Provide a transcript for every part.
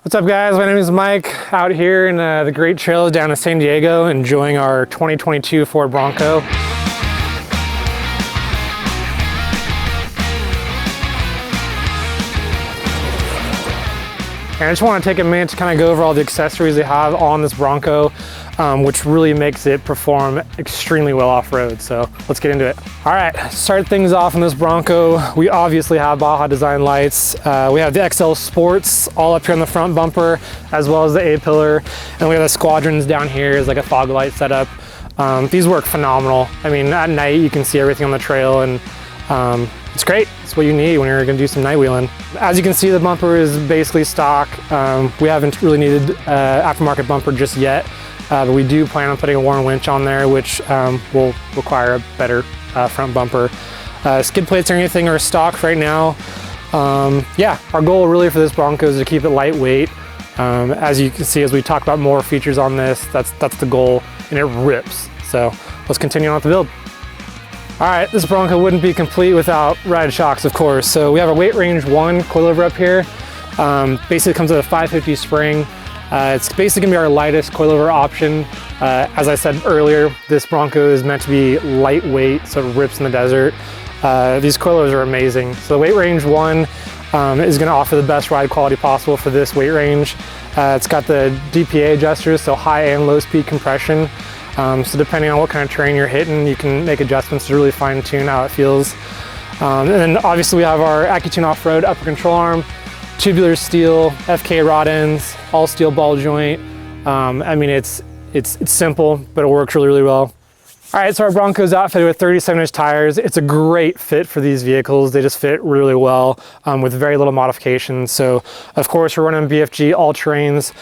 What's up guys, my name is Mike, out here in the great trails down in San Diego, enjoying our 2022 Ford Bronco. And I just want to take a minute to kind of go over all the accessories they have on this Bronco, which really makes it perform extremely well off-road. So let's get into it. All right, start things off in this Bronco. We obviously have Baja design lights. We have the XL Sports all up here on the front bumper, as well as the A-pillar. And we have the Squadrons down here as like a fog light setup. These work phenomenal. I mean, at night you can see everything on the trail, and it's great. It's what you need when you're gonna do some night wheeling. As you can see, the bumper is basically stock. We haven't really needed aftermarket bumper just yet, but we do plan on putting a Warren winch on there, which will require a better front bumper. Skid plates or anything are stock right now. Yeah, our goal really for this Bronco is to keep it lightweight. As you can see, as we talk about more features on this, that's the goal, and it rips. So let's continue on with the build. All right, this Bronco wouldn't be complete without ride shocks, of course. So we have a weight range 1 coilover up here. Basically comes with a 550 spring. It's basically gonna be our lightest coilover option. As I said earlier, this Bronco is meant to be lightweight, so it rips in the desert. These coilovers are amazing. So the weight range 1 is gonna offer the best ride quality possible for this weight range. It's got the DPA adjusters, so high and low speed compression. So depending on what kind of terrain you're hitting, you can make adjustments to really fine tune how it feels. And then obviously we have our AccuTune Offroad upper control arm, tubular steel, FK rod ends, all steel ball joint. I mean, it's simple, but it works really, really well. All right, so our Bronco's outfitted with 37-inch tires. It's a great fit for these vehicles. They just fit really well with very little modifications. So of course we're running BFG all-terrains,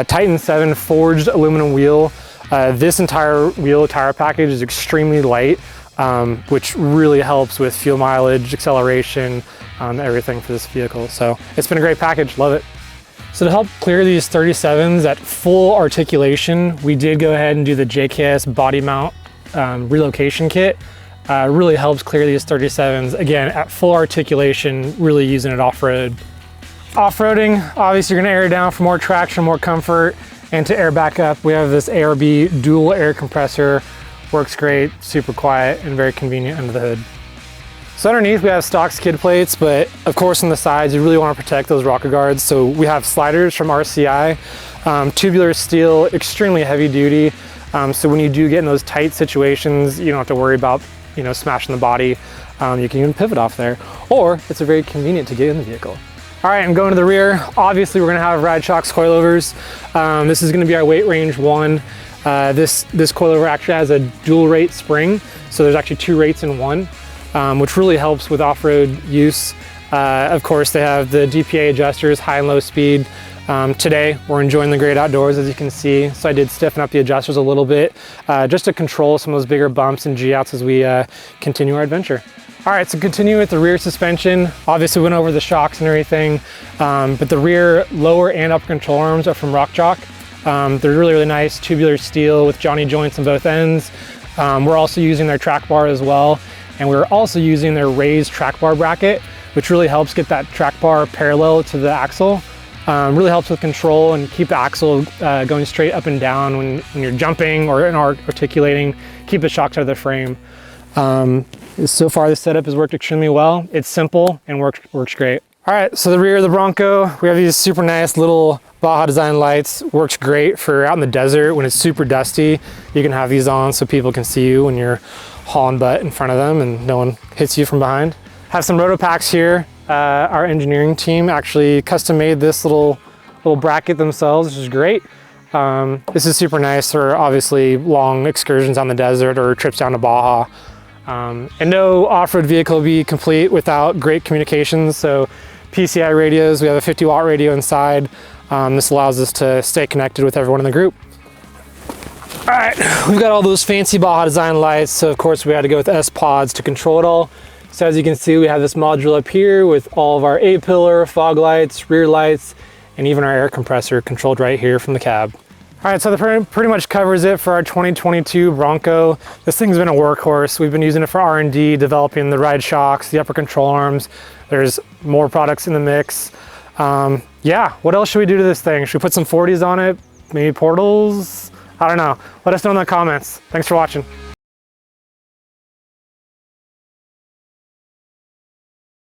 Titan 7 forged aluminum wheel. This entire wheel tire package is extremely light, which really helps with fuel mileage, acceleration, everything for this vehicle. So it's been a great package, love it. So to help clear these 37s at full articulation, we did go ahead and do the JKS body mount relocation kit. Really helps clear these 37s, again, at full articulation, really using it off-road. Off-roading, obviously you're gonna air it down for more traction, more comfort. And to air back up, we have this ARB dual air compressor. Works great, super quiet, and very convenient under the hood. So underneath we have stock skid plates, but of course on the sides you really want to protect those rocker guards. So we have sliders from RCI, tubular steel, extremely heavy duty. So when you do get in those tight situations, you don't have to worry about smashing the body. You can even pivot off there, or it's very convenient to get in the vehicle. All right, and going to the rear, obviously we're gonna have ride shocks coilovers. This is gonna be our weight range 1. This coilover actually has a dual rate spring, so there's actually 2 rates in one, which really helps with off-road use. Of course, they have the DPA adjusters, high and low speed. Today, we're enjoying the great outdoors, as you can see, so I did stiffen up the adjusters a little bit, just to control some of those bigger bumps and G-outs as we continue our adventure. All right, so continuing with the rear suspension, obviously we went over the shocks and everything, but the rear lower and upper control arms are from Rock Jock. They're really, really nice, tubular steel with Johnny joints on both ends. We're also using their track bar as well, and we're also using their raised track bar bracket, which really helps get that track bar parallel to the axle. Really helps with control and keep the axle going straight up and down when you're jumping or articulating, keep the shocks out of the frame. So far the setup has worked extremely well. It's simple and works great. All right, so the rear of the Bronco, we have these super nice little Baja design lights. Works great for out in the desert when it's super dusty. You can have these on so people can see you when you're hauling butt in front of them and no one hits you from behind. Have some roto packs here. Our engineering team actually custom made this little bracket themselves, which is great. This is super nice for obviously long excursions on the desert or trips down to Baja. And no off-road vehicle will be complete without great communications. So PCI radios, we have a 50-watt radio inside. This allows us to stay connected with everyone in the group. All right, we've got all those fancy Baja design lights. So of course we had to go with sPods to control it all. So as you can see, we have this module up here with all of our A-pillar, fog lights, rear lights, and even our air compressor controlled right here from the cab. All right, so that pretty much covers it for our 2022 Bronco. This thing's been a workhorse. We've been using it for R&D, developing the ride shocks, the upper control arms. There's more products in the mix. Yeah, what else should we do to this thing? Should we put some 40s on it? Maybe portals? I don't know. Let us know in the comments. Thanks for watching.